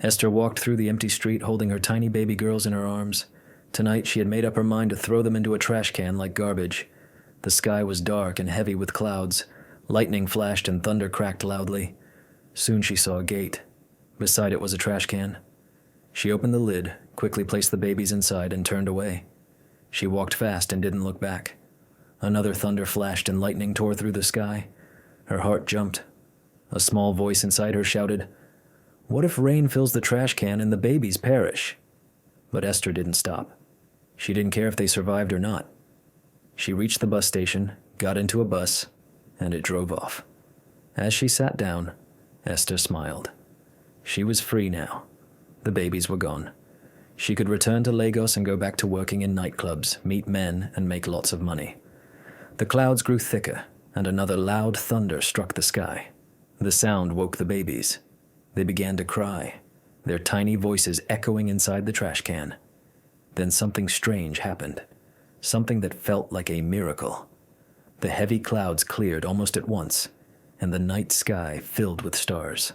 Esther walked through the empty street holding her tiny baby girls in her arms. Tonight she had made up her mind to throw them into a trash can like garbage. The sky was dark and heavy with clouds. Lightning flashed and thunder cracked loudly. Soon she saw a gate. Beside it was a trash can. She opened the lid, quickly placed the babies inside, and turned away. She walked fast and didn't look back. Another thunder flashed and lightning tore through the sky. Her heart jumped. A small voice inside her shouted, "What if rain fills the trash can and the babies perish?" But Esther didn't stop. She didn't care if they survived or not. She reached the bus station, got into a bus, and it drove off. As she sat down, Esther smiled. She was free now. The babies were gone. She could return to Lagos and go back to working in nightclubs, meet men, and make lots of money. The clouds grew thicker, and another loud thunder struck the sky. The sound woke the babies. They began to cry, their tiny voices echoing inside the trash can. Then something strange happened, something that felt like a miracle. The heavy clouds cleared almost at once, and the night sky filled with stars.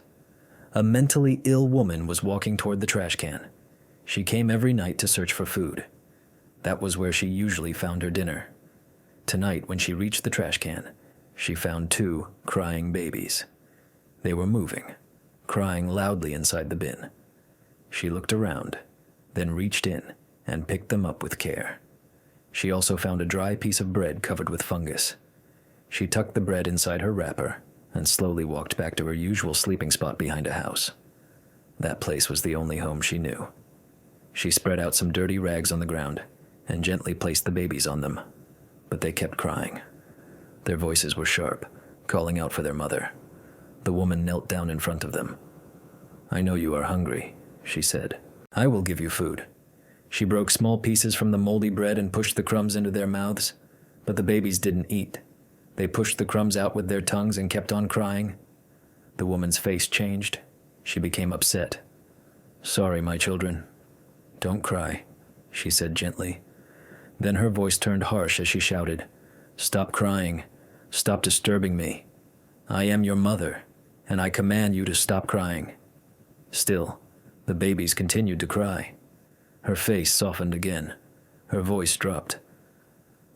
A mentally ill woman was walking toward the trash can. She came every night to search for food. That was where she usually found her dinner. Tonight, when she reached the trash can, she found 2 crying babies. They were moving, crying loudly inside the bin. She looked around, then reached in and picked them up with care. She also found a dry piece of bread covered with fungus. She tucked the bread inside her wrapper and slowly walked back to her usual sleeping spot behind a house. That place was the only home she knew. She spread out some dirty rags on the ground and gently placed the babies on them, but they kept crying. Their voices were sharp, calling out for their mother. The woman knelt down in front of them. "I know you are hungry," she said. "I will give you food." She broke small pieces from the moldy bread and pushed the crumbs into their mouths, but the babies didn't eat. They pushed the crumbs out with their tongues and kept on crying. The woman's face changed. She became upset. "Sorry, my children. Don't cry," she said gently. Then her voice turned harsh as she shouted, "Stop crying. Stop disturbing me. I am your mother, and I command you to stop crying." Still, the babies continued to cry. Her face softened again. Her voice dropped.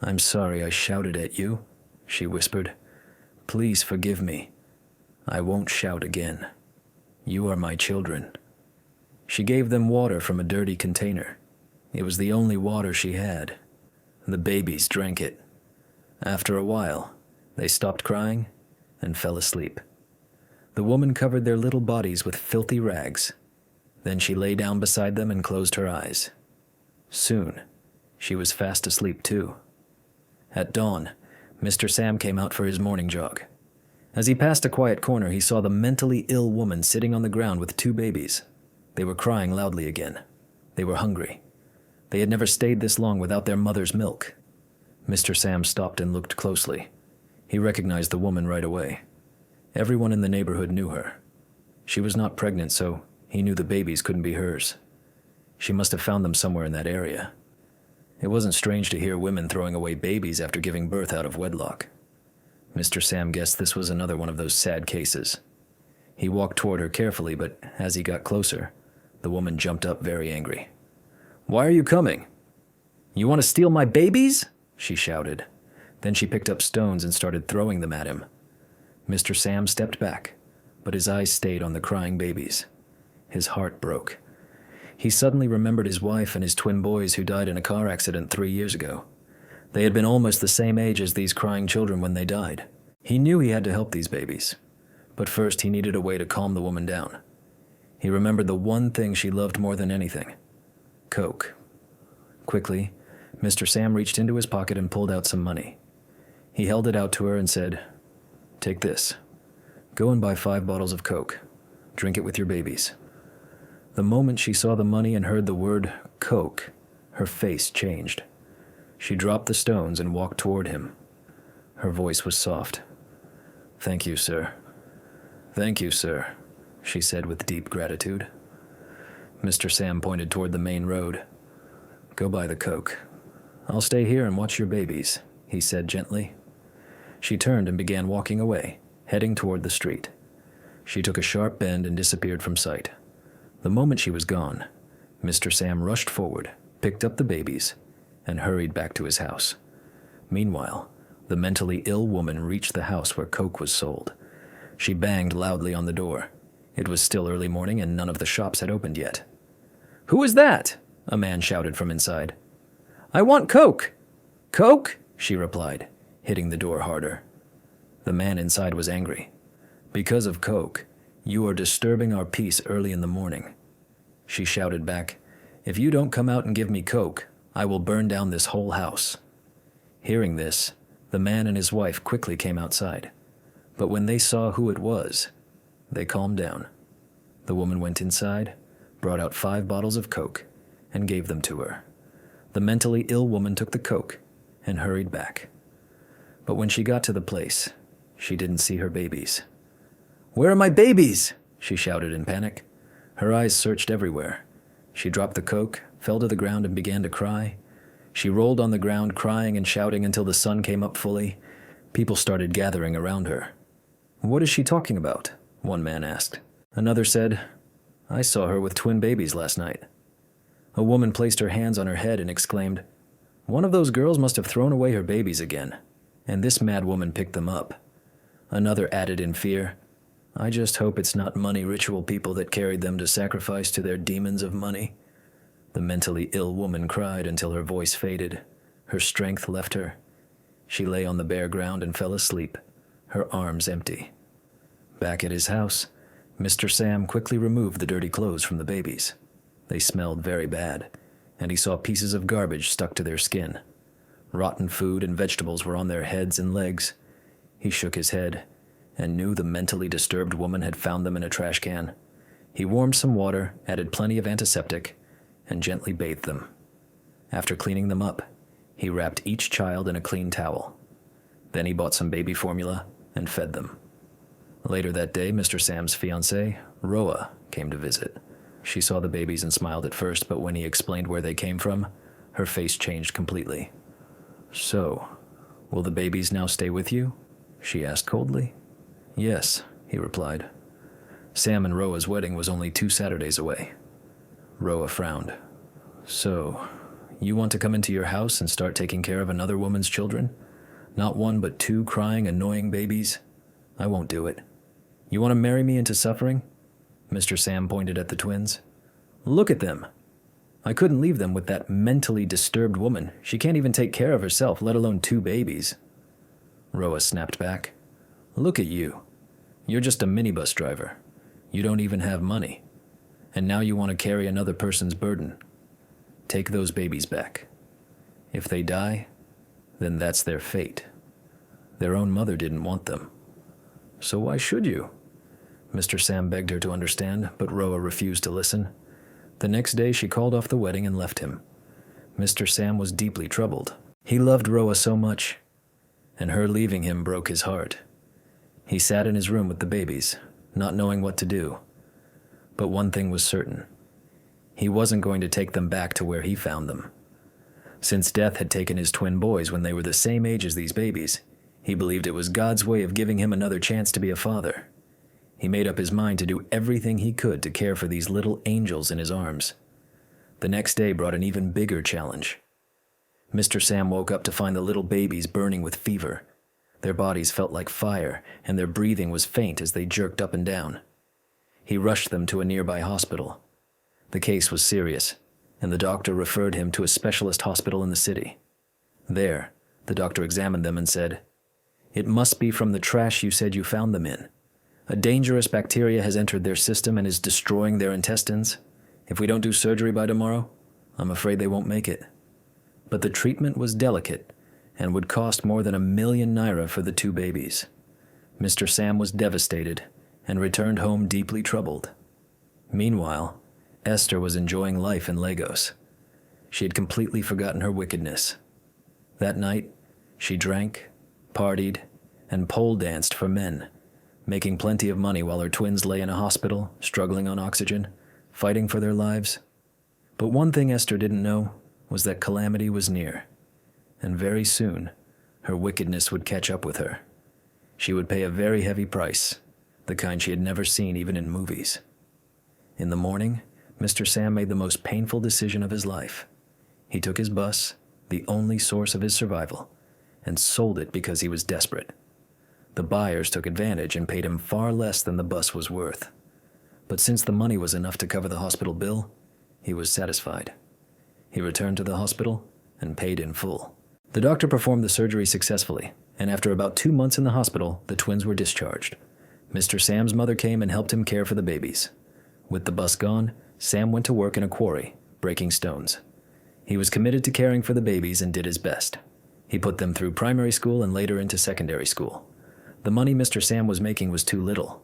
"I'm sorry I shouted at you," she whispered. "Please forgive me. I won't shout again. You are my children." She gave them water from a dirty container. It was the only water she had. The babies drank it. After a while, they stopped crying and fell asleep. The woman covered their little bodies with filthy rags. Then she lay down beside them and closed her eyes. Soon, she was fast asleep too. At dawn, Mr. Sam came out for his morning jog. As he passed a quiet corner, he saw the mentally ill woman sitting on the ground with 2 babies. They were crying loudly again. They were hungry. They had never stayed this long without their mother's milk. Mr. Sam stopped and looked closely. He recognized the woman right away. Everyone in the neighborhood knew her. She was not pregnant, so he knew the babies couldn't be hers. She must have found them somewhere in that area. It wasn't strange to hear women throwing away babies after giving birth out of wedlock. Mr. Sam guessed this was another one of those sad cases. He walked toward her carefully, but as he got closer, the woman jumped up very angry. "Why are you coming? You want to steal my babies?" she shouted. Then she picked up stones and started throwing them at him. Mr. Sam stepped back, but his eyes stayed on the crying babies. His heart broke. He suddenly remembered his wife and his twin boys who died in a car accident 3 years ago. They had been almost the same age as these crying children when they died. He knew he had to help these babies, but first he needed a way to calm the woman down. He remembered the one thing she loved more than anything: Coke. Quickly, Mr. Sam reached into his pocket and pulled out some money. He held it out to her and said, "Take this. Go and buy 5 bottles of Coke. Drink it with your babies." The moment she saw the money and heard the word Coke, her face changed. She dropped the stones and walked toward him. Her voice was soft. "Thank you, sir. Thank you, sir," she said with deep gratitude. Mr. Sam pointed toward the main road. "Go buy the Coke. I'll stay here and watch your babies," he said gently. She turned and began walking away, heading toward the street. She took a sharp bend and disappeared from sight. The moment she was gone, Mr. Sam rushed forward, picked up the babies, and hurried back to his house. Meanwhile, the mentally ill woman reached the house where coke was sold. She banged loudly on the door. It was still early morning and none of the shops had opened yet. "Who is that?" a man shouted from inside. "I want coke." "Coke?" she replied, hitting the door harder. The man inside was angry. "Because of coke, you are disturbing our peace early in the morning." She shouted back, "If you don't come out and give me coke, I will burn down this whole house." Hearing this, the man and his wife quickly came outside. But when they saw who it was, they calmed down. The woman went inside, brought out 5 bottles of coke, and gave them to her. The mentally ill woman took the coke and hurried back. But when she got to the place, she didn't see her babies. "Where are my babies?" she shouted in panic. Her eyes searched everywhere. She dropped the coke, fell to the ground, and began to cry. She rolled on the ground, crying and shouting until the sun came up fully. People started gathering around her. "What is she talking about?" one man asked. Another said, "I saw her with twin babies last night." A woman placed her hands on her head and exclaimed, "One of those girls must have thrown away her babies again, and this mad woman picked them up." Another added in fear, "I just hope it's not money ritual people that carried them to sacrifice to their demons of money." The mentally ill woman cried until her voice faded. Her strength left her. She lay on the bare ground and fell asleep, her arms empty. Back at his house, Mr. Sam quickly removed the dirty clothes from the babies. They smelled very bad, and he saw pieces of garbage stuck to their skin. Rotten food and vegetables were on their heads and legs. He shook his head and knew the mentally disturbed woman had found them in a trash can. He warmed some water, added plenty of antiseptic, and gently bathed them. After cleaning them up, he wrapped each child in a clean towel. Then he bought some baby formula and fed them. Later that day, Mr. Sam's fiancée, Roa, came to visit. She saw the babies and smiled at first, but when he explained where they came from, her face changed completely. "So, will the babies now stay with you?" she asked coldly. "Yes," he replied. Sam and Roa's wedding was only 2 Saturdays away. Roa frowned. "So, you want to come into your house and start taking care of another woman's children? Not 1 but 2 crying, annoying babies? I won't do it. You want to marry me into suffering?" Mr. Sam pointed at the twins. "Look at them. I couldn't leave them with that mentally disturbed woman. She can't even take care of herself, let alone 2 babies. Roa snapped back. "Look at you. You're just a minibus driver. You don't even have money. And now you want to carry another person's burden. Take those babies back. If they die, then that's their fate. Their own mother didn't want them. So why should you?" Mr. Sam begged her to understand, but Roa refused to listen. The next day she called off the wedding and left him. Mr. Sam was deeply troubled. He loved Roa so much, and her leaving him broke his heart. He sat in his room with the babies, not knowing what to do. But one thing was certain. He wasn't going to take them back to where he found them. Since death had taken his twin boys when they were the same age as these babies, he believed it was God's way of giving him another chance to be a father. He made up his mind to do everything he could to care for these little angels in his arms. The next day brought an even bigger challenge. Mr. Sam woke up to find the little babies burning with fever. Their bodies felt like fire, and their breathing was faint as they jerked up and down. He rushed them to a nearby hospital. The case was serious, and the doctor referred him to a specialist hospital in the city. There, the doctor examined them and said, "It must be from the trash you said you found them in. A dangerous bacteria has entered their system and is destroying their intestines. If we don't do surgery by tomorrow, I'm afraid they won't make it." But the treatment was delicate and would cost more than 1,000,000 naira for the 2 babies. Mr. Sam was devastated and returned home deeply troubled. Meanwhile, Esther was enjoying life in Lagos. She had completely forgotten her wickedness. That night, she drank, partied, and pole danced for men, making plenty of money while her twins lay in a hospital, struggling on oxygen, fighting for their lives. But one thing Esther didn't know was that calamity was near, and very soon, her wickedness would catch up with her. She would pay a very heavy price, the kind she had never seen even in movies. In the morning, Mr. Sam made the most painful decision of his life. He took his bus, the only source of his survival, and sold it because he was desperate. The buyers took advantage and paid him far less than the bus was worth. But since the money was enough to cover the hospital bill, he was satisfied. He returned to the hospital and paid in full. The doctor performed the surgery successfully, and after about 2 months in the hospital, the twins were discharged. Mr. Sam's mother came and helped him care for the babies. With the bus gone, Sam went to work in a quarry, breaking stones. He was committed to caring for the babies and did his best. He put them through primary school and later into secondary school. The money Mr. Sam was making was too little,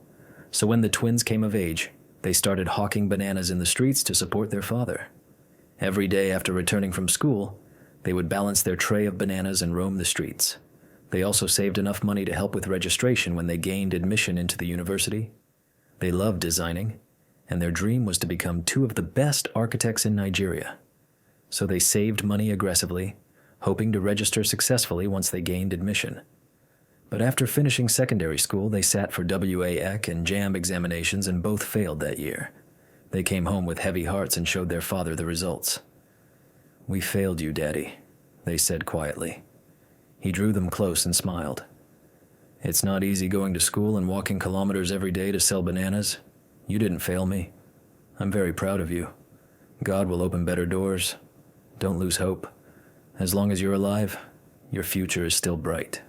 so when the twins came of age, they started hawking bananas in the streets to support their father. Every day after returning from school, they would balance their tray of bananas and roam the streets. They also saved enough money to help with registration when they gained admission into the university. They loved designing, and their dream was to become two of the best architects in Nigeria. So they saved money aggressively, hoping to register successfully once they gained admission. But after finishing secondary school, they sat for WAEC and JAMB examinations and both failed that year. They came home with heavy hearts and showed their father the results. "We failed you, Daddy," they said quietly. He drew them close and smiled. "It's not easy going to school and walking kilometers every day to sell bananas. You didn't fail me. I'm very proud of you. God will open better doors. Don't lose hope. As long as you're alive, your future is still bright."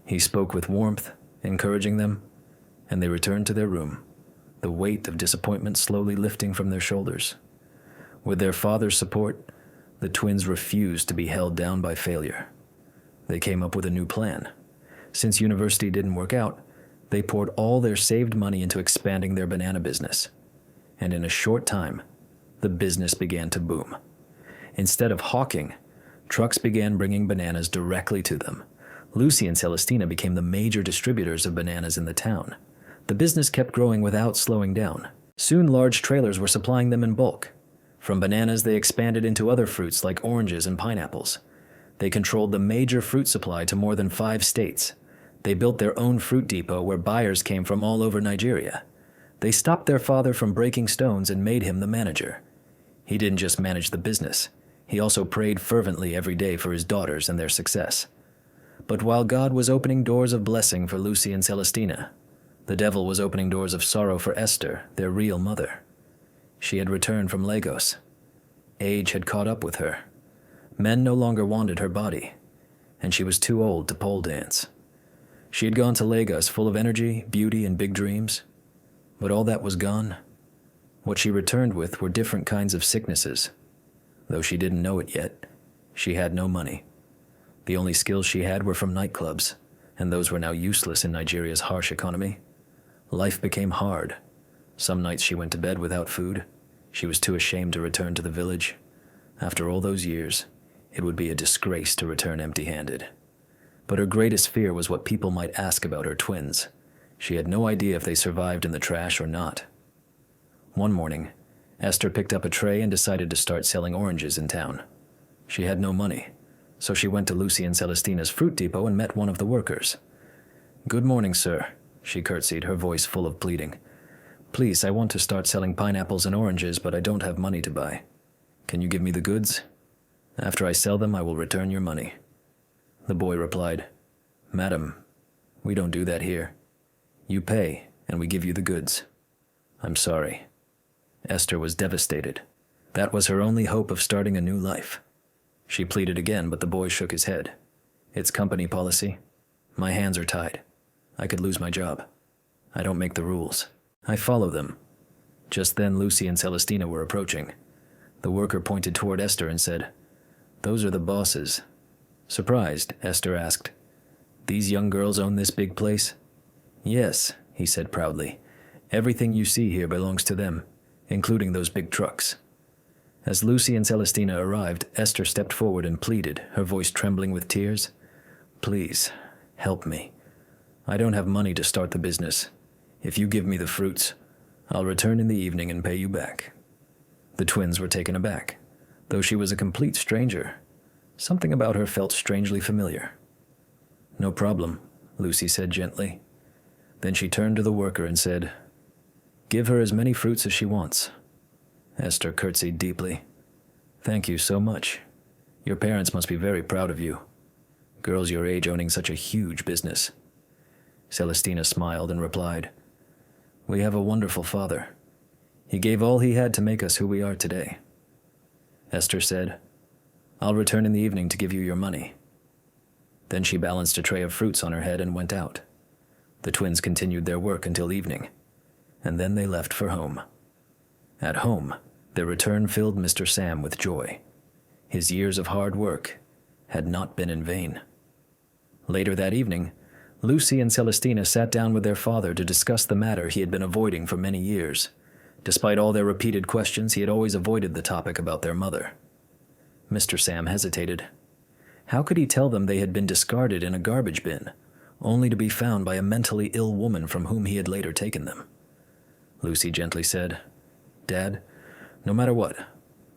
He spoke with warmth, encouraging them, and they returned to their room, the weight of disappointment slowly lifting from their shoulders. With their father's support, the twins refused to be held down by failure. They came up with a new plan. Since university didn't work out, they poured all their saved money into expanding their banana business. And in a short time, the business began to boom. Instead of hawking, trucks began bringing bananas directly to them. Lucy and Celestina became the major distributors of bananas in the town. The business kept growing without slowing down. Soon large trailers were supplying them in bulk. From bananas, they expanded into other fruits like oranges and pineapples. They controlled the major fruit supply to more than 5 states. They built their own fruit depot where buyers came from all over Nigeria. They stopped their father from breaking stones and made him the manager. He didn't just manage the business. He also prayed fervently every day for his daughters and their success. But while God was opening doors of blessing for Lucy and Celestina, the devil was opening doors of sorrow for Esther, their real mother. She had returned from Lagos. Age had caught up with her. Men no longer wanted her body, and she was too old to pole dance. She had gone to Lagos full of energy, beauty, and big dreams, but all that was gone. What she returned with were different kinds of sicknesses. Though she didn't know it yet, she had no money. The only skills she had were from nightclubs, and those were now useless in Nigeria's harsh economy. Life became hard. Some nights she went to bed without food. She was too ashamed to return to the village. After all those years, it would be a disgrace to return empty-handed. But her greatest fear was what people might ask about her twins. She had no idea if they survived in the trash or not. One morning, Esther picked up a tray and decided to start selling oranges in town. She had no money, so she went to Lucy and Celestina's fruit depot and met one of the workers. "Good morning, sir," she curtsied, her voice full of pleading. "Please, I want to start selling pineapples and oranges, but I don't have money to buy. Can you give me the goods? After I sell them, I will return your money." The boy replied, "Madam, we don't do that here. You pay, and we give you the goods." "I'm sorry." Esther was devastated. That was her only hope of starting a new life. She pleaded again, but the boy shook his head. "It's company policy. My hands are tied. I could lose my job. I don't make the rules. I follow them." Just then, Lucy and Celestina were approaching. The worker pointed toward Esther and said, "Those are the bosses." Surprised, Esther asked, "These young girls own this big place?" "Yes," he said proudly. "Everything you see here belongs to them, including those big trucks." As Lucy and Celestina arrived, Esther stepped forward and pleaded, her voice trembling with tears. "Please, help me. I don't have money to start the business. If you give me the fruits, I'll return in the evening and pay you back." The twins were taken aback. Though she was a complete stranger, something about her felt strangely familiar. "No problem," Lucy said gently. Then she turned to the worker and said, "Give her as many fruits as she wants." Esther curtsied deeply. Thank you so much. Your parents must be very proud of you. Girls your age owning such a huge business. Celestina smiled and replied, We have a wonderful father. He gave all he had to make us who we are today. Esther said, I'll return in the evening to give you your money. Then she balanced a tray of fruits on her head and went out. The twins continued their work until evening, and then they left for home. At home, their return filled Mr. Sam with joy. His years of hard work had not been in vain. Later that evening, Lucy and Celestina sat down with their father to discuss the matter he had been avoiding for many years. Despite all their repeated questions, he had always avoided the topic about their mother. Mr. Sam hesitated. How could he tell them they had been discarded in a garbage bin, only to be found by a mentally ill woman from whom he had later taken them? Lucy gently said, Dad, no matter what,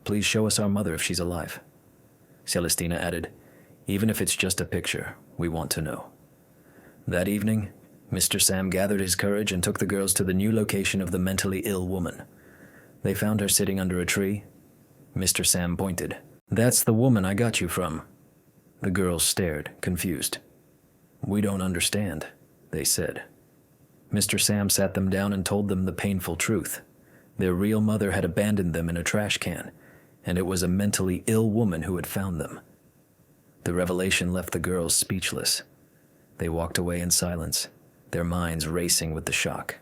please show us our mother if she's alive. Celestina added, Even if it's just a picture, we want to know. That evening, Mr. Sam gathered his courage and took the girls to the new location of the mentally ill woman. They found her sitting under a tree. Mr. Sam pointed. That's the woman I got you from. The girls stared, confused. We don't understand, they said. Mr. Sam sat them down and told them the painful truth. Their real mother had abandoned them in a trash can, and it was a mentally ill woman who had found them. The revelation left the girls speechless. They walked away in silence, their minds racing with the shock.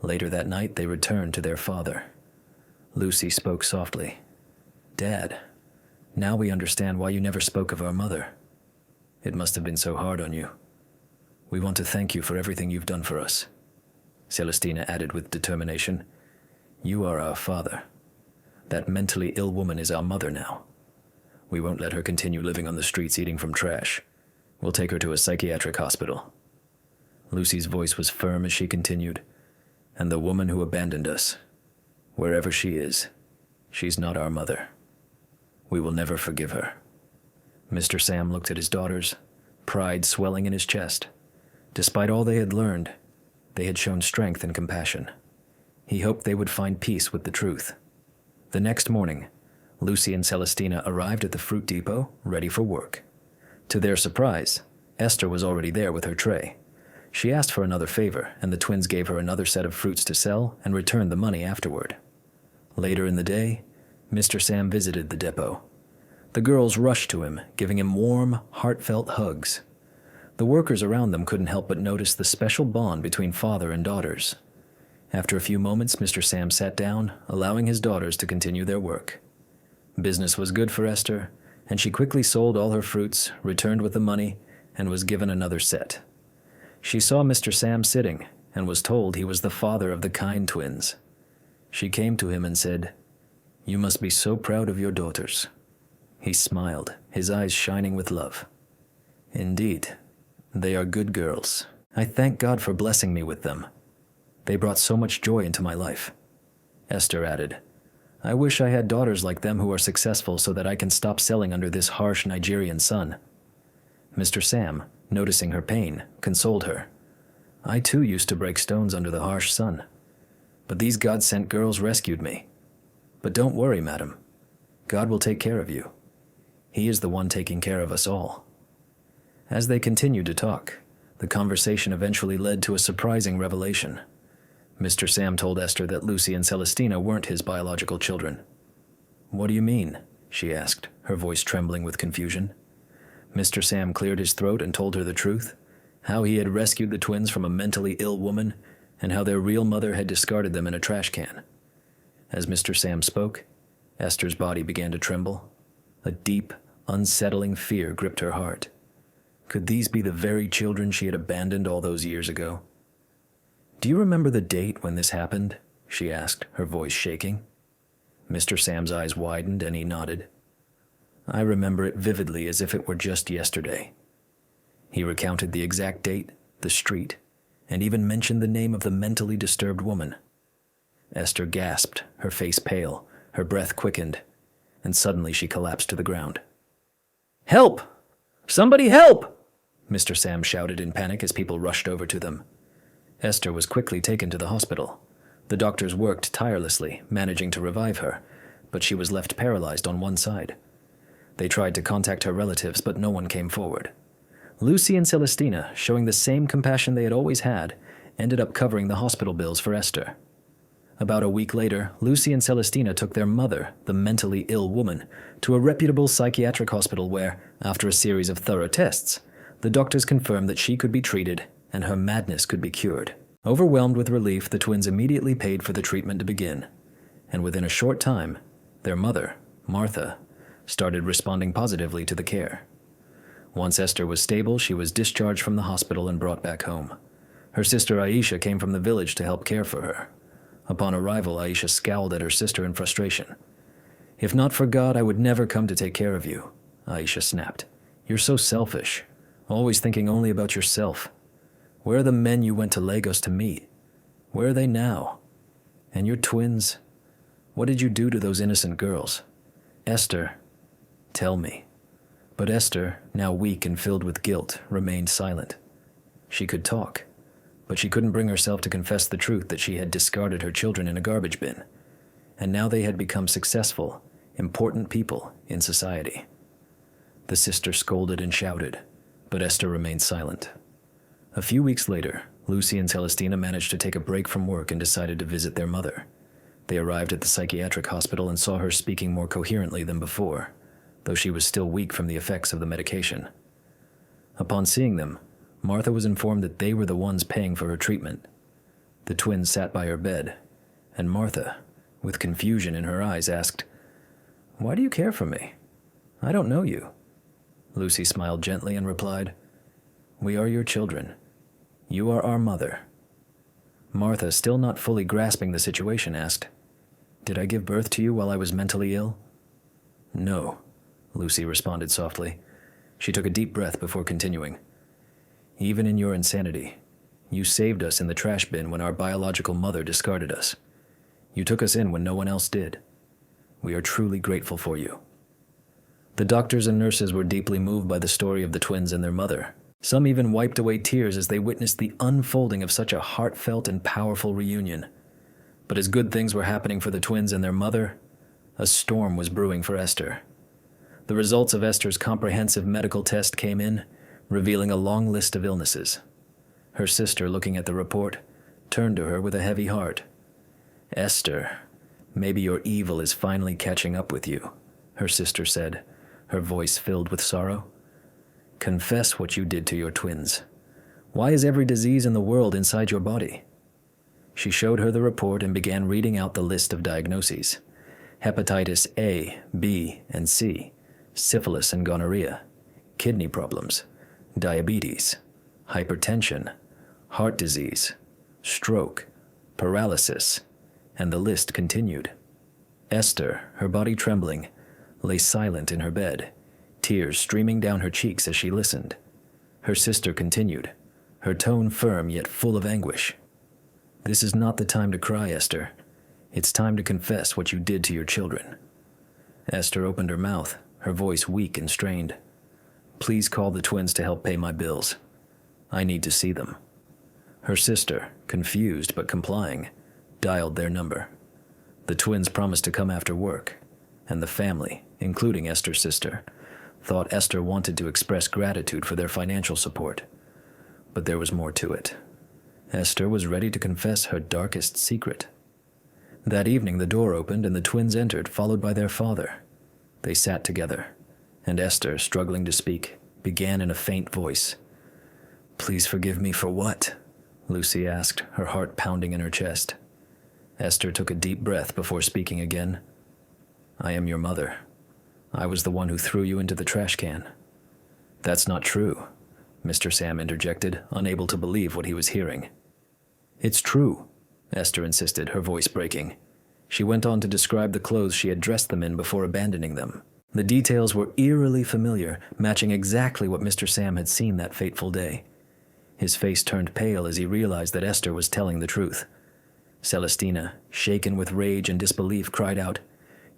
Later that night, they returned to their father. Lucy spoke softly. Dad, now we understand why you never spoke of our mother. It must have been so hard on you. We want to thank you for everything you've done for us. Celestina added with determination, You are our father. That mentally ill woman is our mother now. We won't let her continue living on the streets eating from trash. We'll take her to a psychiatric hospital. Lucy's voice was firm as she continued, And the woman who abandoned us, wherever she is, she's not our mother. We will never forgive her. Mr. Sam looked at his daughters, pride swelling in his chest. Despite all they had learned, they had shown strength and compassion. He hoped they would find peace with the truth. The next morning, Lucy and Celestina arrived at the fruit depot, ready for work. To their surprise, Esther was already there with her tray. She asked for another favor, and the twins gave her another set of fruits to sell and returned the money afterward. Later in the day, Mr. Sam visited the depot. The girls rushed to him, giving him warm, heartfelt hugs. The workers around them couldn't help but notice the special bond between father and daughters. After a few moments, Mr. Sam sat down, allowing his daughters to continue their work. Business was good for Esther, and she quickly sold all her fruits, returned with the money, and was given another set. She saw Mr. Sam sitting and was told he was the father of the Kind twins. She came to him and said, You must be so proud of your daughters. He smiled, his eyes shining with love. Indeed, they are good girls. I thank God for blessing me with them. They brought so much joy into my life. Esther added, I wish I had daughters like them who are successful so that I can stop selling under this harsh Nigerian sun. Mr. Sam, noticing her pain, consoled her. I too used to break stones under the harsh sun, but these God-sent girls rescued me. But don't worry, madam. God will take care of you. He is the one taking care of us all. As they continued to talk, the conversation eventually led to a surprising revelation. Mr. Sam told Esther that Lucy and Celestina weren't his biological children. What do you mean? She asked, her voice trembling with confusion. Mr. Sam cleared his throat and told her the truth, how he had rescued the twins from a mentally ill woman, and how their real mother had discarded them in a trash can. As Mr. Sam spoke, Esther's body began to tremble. A deep, unsettling fear gripped her heart. Could these be the very children she had abandoned all those years ago? Do you remember the date when this happened? She asked, her voice shaking. Mr. Sam's eyes widened and he nodded. I remember it vividly as if it were just yesterday. He recounted the exact date, the street, and even mentioned the name of the mentally disturbed woman. Esther gasped, her face pale, her breath quickened, and suddenly she collapsed to the ground. Help! Somebody help! Mr. Sam shouted in panic as people rushed over to them. Esther was quickly taken to the hospital. The doctors worked tirelessly, managing to revive her, but she was left paralyzed on one side. They tried to contact her relatives, but no one came forward. Lucy and Celestina, showing the same compassion they had always had, ended up covering the hospital bills for Esther. About a week later, Lucy and Celestina took their mother, the mentally ill woman, to a reputable psychiatric hospital where, after a series of thorough tests, the doctors confirmed that she could be treated and her madness could be cured. Overwhelmed with relief, the twins immediately paid for the treatment to begin, and within a short time, their mother, Martha, started responding positively to the care. Once Esther was stable, she was discharged from the hospital and brought back home. Her sister Aisha came from the village to help care for her. Upon arrival, Aisha scowled at her sister in frustration. "If not for God, I would never come to take care of you," Aisha snapped. "You're so selfish, always thinking only about yourself. Where are the men you went to Lagos to meet? Where are they now? And your twins? What did you do to those innocent girls? Esther, tell me." But Esther, now weak and filled with guilt, remained silent. She could talk, but she couldn't bring herself to confess the truth that she had discarded her children in a garbage bin, and now they had become successful, important people in society. The sister scolded and shouted, but Esther remained silent. A few weeks later, Lucy and Celestina managed to take a break from work and decided to visit their mother. They arrived at the psychiatric hospital and saw her speaking more coherently than before, though she was still weak from the effects of the medication. Upon seeing them, Martha was informed that they were the ones paying for her treatment. The twins sat by her bed, and Martha, with confusion in her eyes, asked, "Why do you care for me? I don't know you." Lucy smiled gently and replied, "We are your children. You are our mother." Martha, still not fully grasping the situation, asked, "Did I give birth to you while I was mentally ill?" "No," Lucy responded softly. She took a deep breath before continuing. "Even in your insanity, you saved us in the trash bin when our biological mother discarded us. You took us in when no one else did. We are truly grateful for you." The doctors and nurses were deeply moved by the story of the twins and their mother. Some even wiped away tears as they witnessed the unfolding of such a heartfelt and powerful reunion. But as good things were happening for the twins and their mother, a storm was brewing for Esther. The results of Esther's comprehensive medical test came in, revealing a long list of illnesses. Her sister, looking at the report, turned to her with a heavy heart. "Esther, maybe your evil is finally catching up with you," her sister said, her voice filled with sorrow. "Confess what you did to your twins. Why is every disease in the world inside your body?" She showed her the report and began reading out the list of diagnoses. Hepatitis A, B, and C, syphilis and gonorrhea, kidney problems, diabetes, hypertension, heart disease, stroke, paralysis, and the list continued. Esther, her body trembling, lay silent in her bed, tears streaming down her cheeks as she listened. Her sister continued, her tone firm yet full of anguish. "This is not the time to cry, Esther. It's time to confess what you did to your children." Esther opened her mouth, her voice weak and strained. "Please call the twins to help pay my bills. I need to see them." Her sister, confused but complying, dialed their number. The twins promised to come after work, and the family, including Esther's sister, thought Esther wanted to express gratitude for their financial support. But there was more to it. Esther was ready to confess her darkest secret. That evening the door opened and the twins entered, followed by their father. They sat together, and Esther, struggling to speak, began in a faint voice. "Please forgive me for what?" Lucy asked, her heart pounding in her chest. Esther took a deep breath before speaking again. "I am your mother. I was the one who threw you into the trash can." "That's not true," Mr. Sam interjected, unable to believe what he was hearing. "It's true," Esther insisted, her voice breaking. She went on to describe the clothes she had dressed them in before abandoning them. The details were eerily familiar, matching exactly what Mr. Sam had seen that fateful day. His face turned pale as he realized that Esther was telling the truth. Celestina, shaken with rage and disbelief, cried out,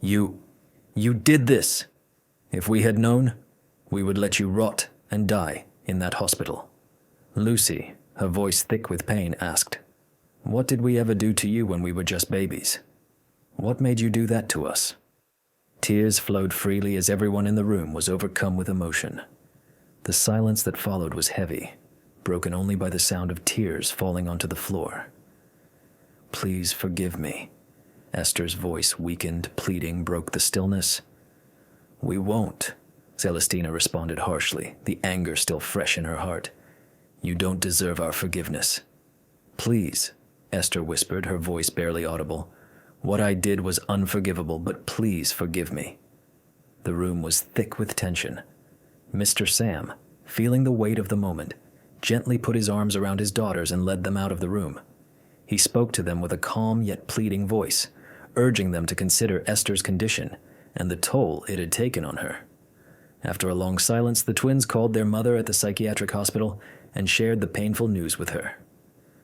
You did this! If we had known, we would let you rot and die in that hospital." Lucy, her voice thick with pain, asked, What did we ever do to you when we were just babies? What made you do that to us?" Tears flowed freely as everyone in the room was overcome with emotion. The silence that followed was heavy, broken only by the sound of tears falling onto the floor. "Please forgive me." Esther's voice, weakened, pleading, broke the stillness. "We won't," Celestina responded harshly, the anger still fresh in her heart. "You don't deserve our forgiveness." "Please," Esther whispered, her voice barely audible. "What I did was unforgivable, but please forgive me." The room was thick with tension. Mr. Sam, feeling the weight of the moment, gently put his arms around his daughters and led them out of the room. He spoke to them with a calm yet pleading voice, urging them to consider Esther's condition and the toll it had taken on her. After a long silence, the twins called their mother at the psychiatric hospital and shared the painful news with her.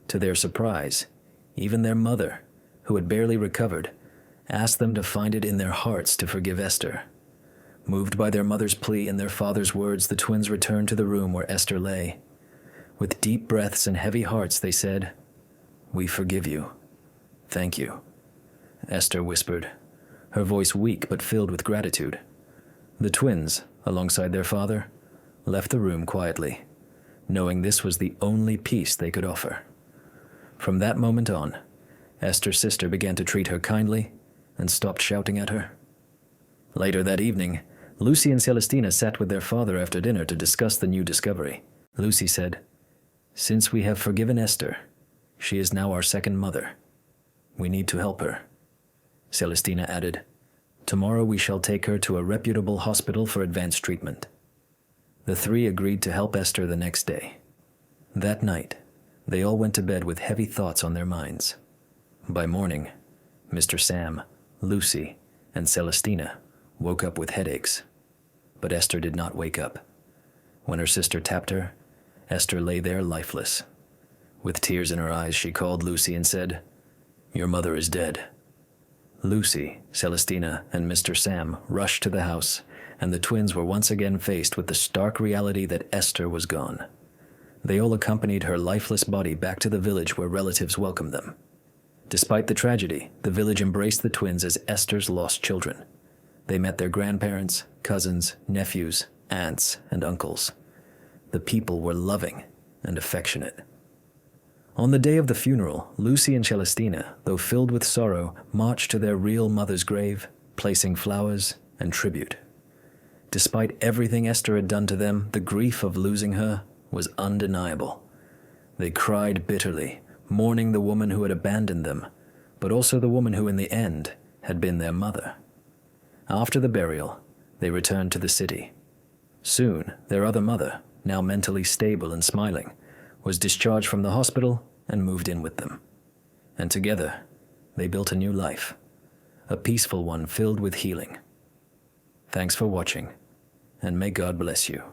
To their surprise, even their mother, who had barely recovered, asked them to find it in their hearts to forgive Esther. Moved by their mother's plea and their father's words, the twins returned to the room where Esther lay. With deep breaths and heavy hearts, they said, "We forgive you. Thank you." Esther whispered, her voice weak but filled with gratitude. The twins, alongside their father, left the room quietly, knowing this was the only peace they could offer. From that moment on, Esther's sister began to treat her kindly and stopped shouting at her. Later that evening, Lucy and Celestina sat with their father after dinner to discuss the new discovery. Lucy said, "Since we have forgiven Esther, she is now our second mother. We need to help her." Celestina added, "Tomorrow we shall take her to a reputable hospital for advanced treatment." The three agreed to help Esther the next day. That night, they all went to bed with heavy thoughts on their minds. By morning, Mr. Sam, Lucy, and Celestina woke up with headaches. But Esther did not wake up. When her sister tapped her, Esther lay there lifeless. With tears in her eyes, she called Lucy and said, "Your mother is dead." Lucy, Celestina, and Mr. Sam rushed to the house, and the twins were once again faced with the stark reality that Esther was gone. They all accompanied her lifeless body back to the village where relatives welcomed them. Despite the tragedy, the village embraced the twins as Esther's lost children. They met their grandparents, cousins, nephews, aunts, and uncles. The people were loving and affectionate. On the day of the funeral, Lucy and Celestina, though filled with sorrow, marched to their real mother's grave, placing flowers and tribute. Despite everything Esther had done to them, the grief of losing her was undeniable. They cried bitterly, mourning the woman who had abandoned them, but also the woman who in the end had been their mother. After the burial, they returned to the city. Soon, their other mother, now mentally stable and smiling, was discharged from the hospital and moved in with them. And together, they built a new life, a peaceful one filled with healing. Thanks for watching, and may God bless you.